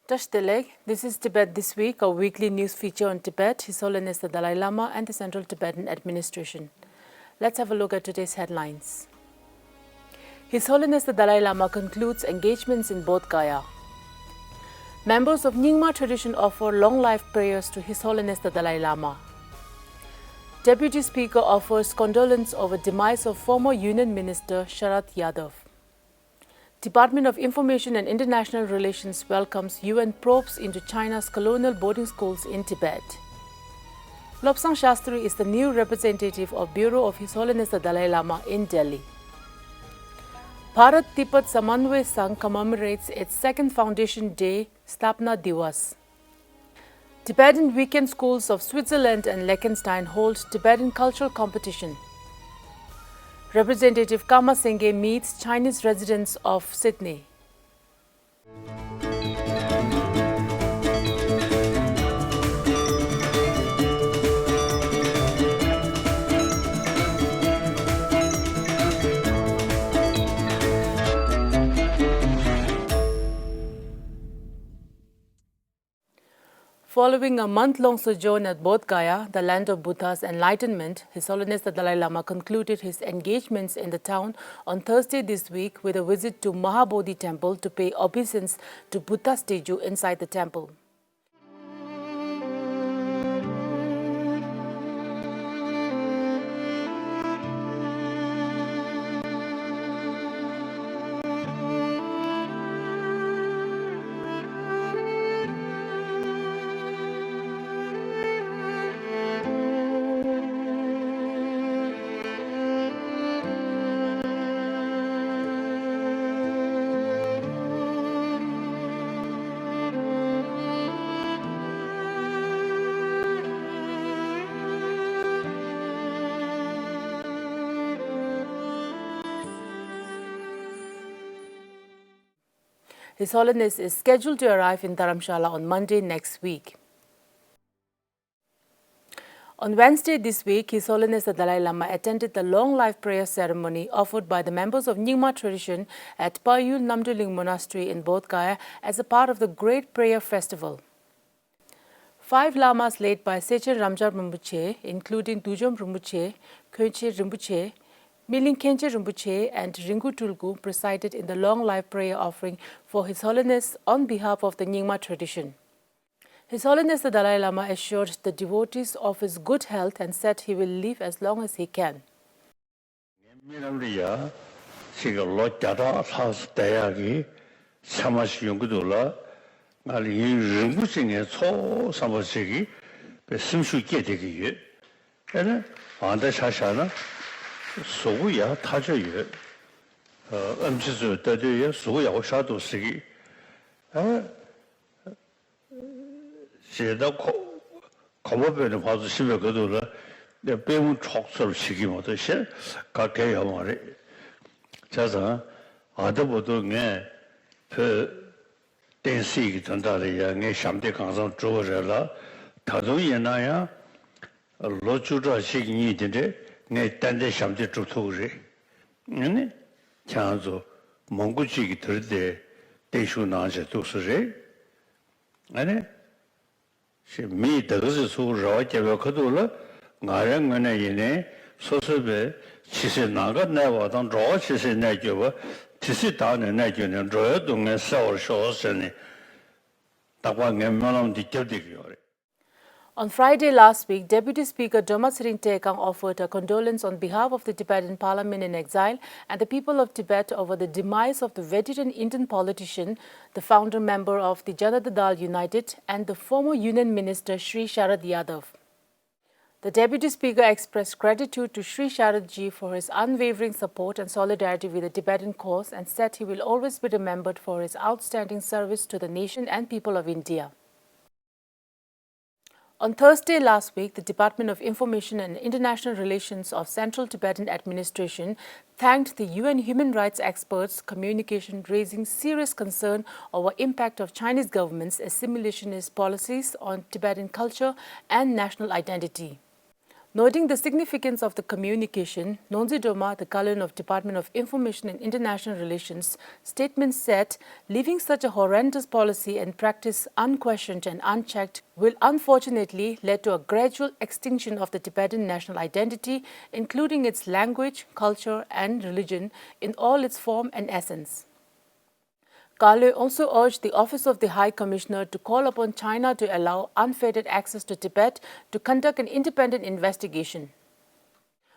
Tashteleg, this is Tibet This Week, a weekly news feature on Tibet, His Holiness the Dalai Lama and the Central Tibetan Administration. Let's have a look at today's headlines. His Holiness the Dalai Lama concludes engagements in Bodh, Gaya. Members of Nyingma tradition offer long life prayers to His Holiness the Dalai Lama. Deputy Speaker offers condolence over demise of former Union Minister Sharad Yadav. Department of Information and International Relations welcomes UN probes into China's colonial boarding schools in Tibet. Lobsang Shastri is the new representative of Bureau of His Holiness the Dalai Lama in Delhi. Bharat Tibbat Samanvay Sangh commemorates its second foundation day, Sthapana Diwas. Tibetan weekend schools of Switzerland and Liechtenstein hold Tibetan cultural competition. Representative Singey meets Chinese residents of Sydney. Following a month-long sojourn at Bodh Gaya, the land of Buddha's enlightenment, His Holiness the Dalai Lama concluded his engagements in the town on Thursday this week with a visit to Mahabodhi temple to pay obeisance to Buddha's statue inside the temple. His Holiness is scheduled to arrive in Dharamshala on Monday next week. On Wednesday this week, His Holiness the Dalai Lama attended the long life prayer ceremony offered by the members of Nyingma tradition at Payul Namduling Monastery in Bodh Gaya as a part of the Great Prayer Festival. 5 lamas led by Sechen Ramjar Rinpoche, including Dujom Rinpoche, Könche Rinpoche, Miling Khenche Rinpoche and Ringu Tulgu presided in the long life prayer offering for His Holiness on behalf of the Nyingma tradition. His Holiness the Dalai Lama assured the devotees of his good health and said he will live as long as he can. 소구야 타져요. 음치수 떠져요. 소구야 샤도 쓰기. 제가 거버변에 봐서 심해 그도라. 내 배운 촉설 시기 못해. 가게야 말이. 자자 아더보도 그 댄시기 전달이야. 내 샴대 강성 조절라. 다도이나야 로주자 시기니데 내 단대 샴제 주토리 네 창조 몽고지기 들대 대슈나제 도스레 아니 시미 더즈 소라와케베 커돌라 나랑네 이네 소소베 치세 나가 내와던 저 치세 내겨버 치세 다네 내겨는 저 동네 서울 쇼스네 다과게 말람 디켜디기요. On Friday last week, Deputy Speaker Dharma Tekang offered a condolence on behalf of the Tibetan Parliament in exile and the people of Tibet over the demise of the veteran Indian politician, the founder member of the Janata Dal United and the former Union Minister Sri Sharad Yadav. The Deputy Speaker expressed gratitude to Sri Sharad Ji for his unwavering support and solidarity with the Tibetan cause and said he will always be remembered for his outstanding service to the nation and people of India. On Thursday last week, the Department of Information and International Relations of Central Tibetan Administration thanked the UN human rights experts' communication raising serious concern over impact of Chinese government's assimilationist policies on Tibetan culture and national identity. Noting the significance of the communication, Nonzi Doma, the Colonel of Department of Information and International Relations, statement said, leaving such a horrendous policy and practice unquestioned and unchecked will unfortunately lead to a gradual extinction of the Tibetan national identity, including its language, culture and religion in all its form and essence. Kale also urged the Office of the High Commissioner to call upon China to allow unfettered access to Tibet to conduct an independent investigation.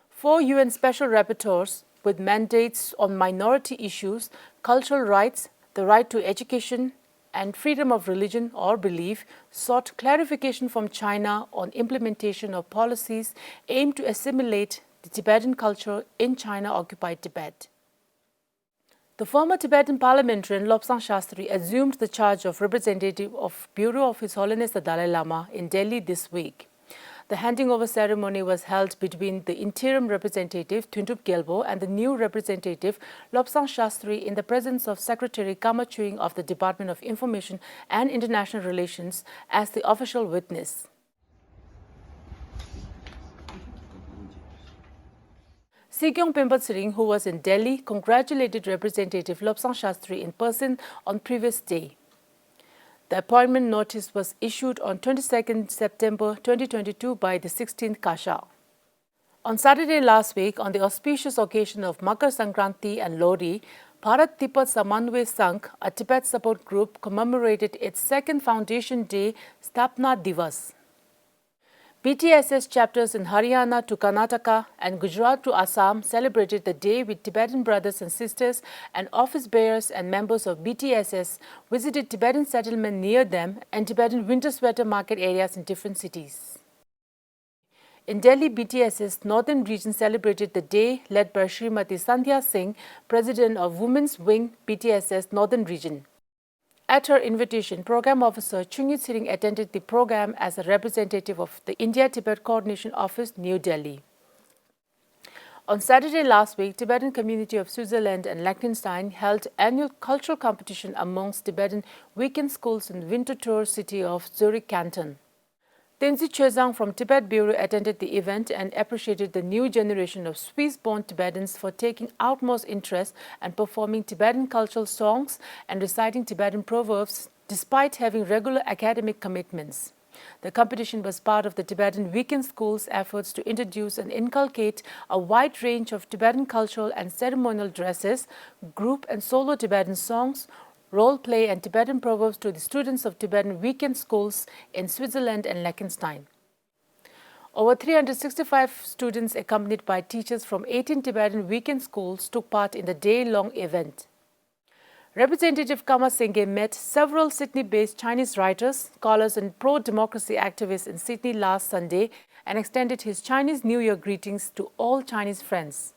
4 UN Special Rapporteurs with mandates on minority issues, cultural rights, the right to education, and freedom of religion or belief sought clarification from China on implementation of policies aimed to assimilate the Tibetan culture in China-occupied Tibet. The former Tibetan parliamentarian Lobsang Shastri assumed the charge of representative of Bureau of His Holiness the Dalai Lama in Delhi this week. The handing over ceremony was held between the interim representative Tuntup Gelbo and the new representative Lobsang Shastri in the presence of Secretary Kama Chuing of the Department of Information and International Relations as the official witness. Sikyong Pembatsring, who was in Delhi, congratulated Representative Lobsang Shastri in person on previous day. The appointment notice was issued on 22nd September 2022 by the 16th Kasha. On Saturday last week, on the auspicious occasion of Makar Sankranti and Lohri, Bharat Tibbat Samanvay Sangh, a Tibet support group, commemorated its second foundation day, Sthapana Diwas. BTSS chapters in Haryana to Karnataka and Gujarat to Assam celebrated the day with Tibetan brothers and sisters, and office bearers and members of BTSS visited Tibetan settlement near them and Tibetan winter sweater market areas in different cities. In Delhi, BTSS Northern Region celebrated the day led by Srimati Sandhya Singh, President of Women's Wing, BTSS Northern Region. At her invitation, Program Officer Chungit Siring attended the program as a representative of the India-Tibet Coordination Office, New Delhi. On Saturday last week, Tibetan community of Switzerland and Liechtenstein held annual cultural competition amongst Tibetan weekend schools in Winterthur city of Zurich Canton. Tenzi Chezang from Tibet Bureau attended the event and appreciated the new generation of Swiss-born Tibetans for taking utmost interest and performing Tibetan cultural songs and reciting Tibetan proverbs despite having regular academic commitments. The competition was part of the Tibetan Weekend School's efforts to introduce and inculcate a wide range of Tibetan cultural and ceremonial dresses, group and solo Tibetan songs, role play and Tibetan proverbs to the students of Tibetan weekend schools in Switzerland and Liechtenstein. Over 365 students accompanied by teachers from 18 Tibetan weekend schools took part in the day-long event. Representative Kama Singey met several Sydney-based Chinese writers, scholars and pro-democracy activists in Sydney last Sunday and extended his Chinese New Year greetings to all Chinese friends.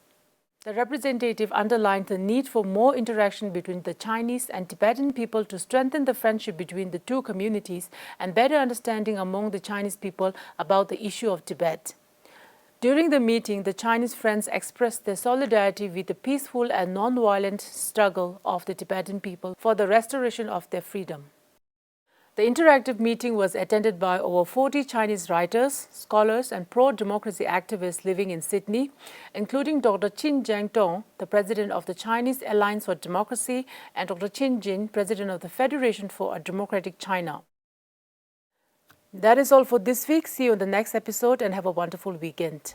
The representative underlined the need for more interaction between the Chinese and Tibetan people to strengthen the friendship between the two communities and better understanding among the Chinese people about the issue of Tibet. During the meeting, the Chinese friends expressed their solidarity with the peaceful and non-violent struggle of the Tibetan people for the restoration of their freedom. The interactive meeting was attended by over 40 Chinese writers, scholars and pro-democracy activists living in Sydney, including Dr. Qin Jiangdong, the president of the Chinese Alliance for Democracy, and Dr. Qin Jin, president of the Federation for a Democratic China. That is all for this week. See you in the next episode and have a wonderful weekend.